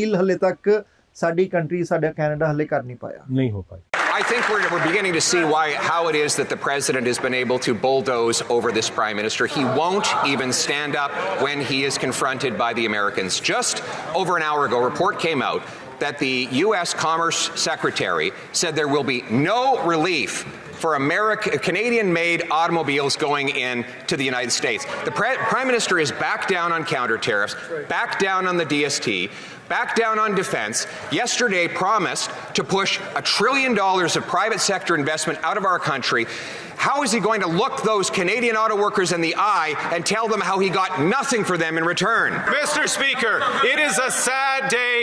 ਹਲੇ ਤੱਕ ਸਾਡੀ ਕੰਟਰੀ ਸਾਡਾ ਕੈਨੇਡਾ ਹਲੇ ਕਰ ਨਹੀਂ ਪਾਇਆ ਨਹੀਂ ਹੋ ਪਾਈ। I think we're beginning to see how it is that the president has been able to bulldoze over this prime minister. He won't even stand up when he is confronted by the Americans. Just over an hour ago, a report came out that the U.S. Commerce Secretary said there will be no relief for Canadian-made automobiles going into the United States. The Prime Minister is back down on counter tariffs, back down on the DST, back down on defense. Yesterday promised to push $1 trillion of private sector investment out of our country. How is he going to look those Canadian auto workers in the eye and tell them how he got nothing for them in return? Mr. Speaker, it is a sad day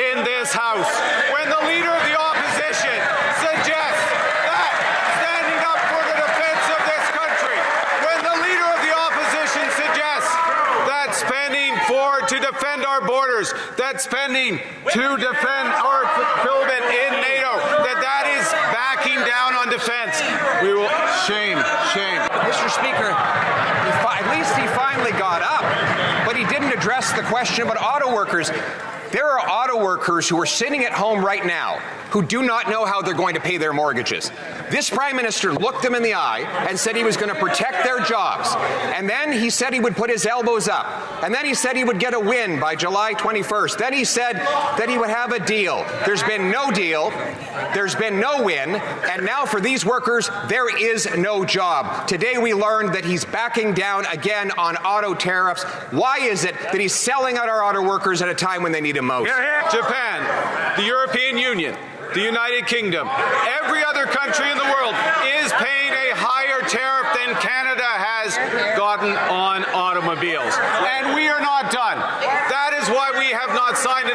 in this House when the Leader of the Opposition suggests that standing up for the defense of this country, when the Leader of the Opposition suggests that spending to defend our borders, that spending to defend our fulfillment in NATO, that is backing down on defense. We will shame. Mr. Speaker, at least he finally got up, but he didn't address the question about auto workers. There are auto workers who are sitting at home right now who do not know how they're going to pay their mortgages. This Prime Minister looked them in the eye and said he was going to protect their jobs. And then he said he would put his elbows up. And then he said he would get a win by July 21st. Then he said that he would have a deal. There's been no deal. There's been no win. And now for these workers, there is no job. Today we learned that he's backing down again on auto tariffs. Why is it that he's selling out our auto workers at a time when they need him most? Japan, the European Union, the United Kingdom, every other country in the world is paying a higher tariff than Canada has gotten on automobiles. And we are not done. That is why we have not signed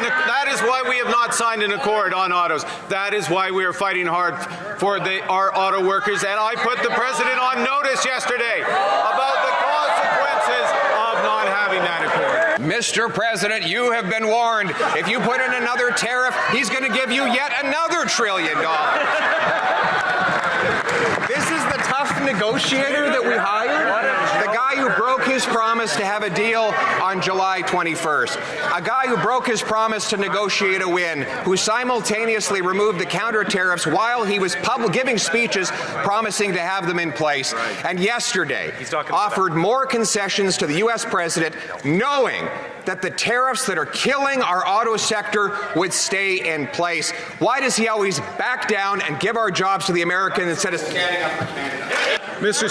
an accord on autos. That is why we are fighting hard for our auto workers. And I put the President on notice yesterday about the consequences of not having that accord. Mr. President, you have been warned. If you put in another tariff, he's going to give you yet another $1 trillion. This is the tough negotiator that we hired? The guy who broke his promise to have a deal on July 21st. A guy who broke his promise to negotiate a win, who simultaneously removed the counter tariffs while he was giving speeches promising to have them in place. And yesterday offered more concessions to the U.S. president, knowing that the tariffs that are killing our auto sector would stay in place. Why does he always back down and give our jobs to the Americans instead of standing up for Canada? Mr.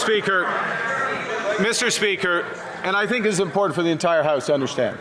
Speaker, and I think this is important for the entire House to understand.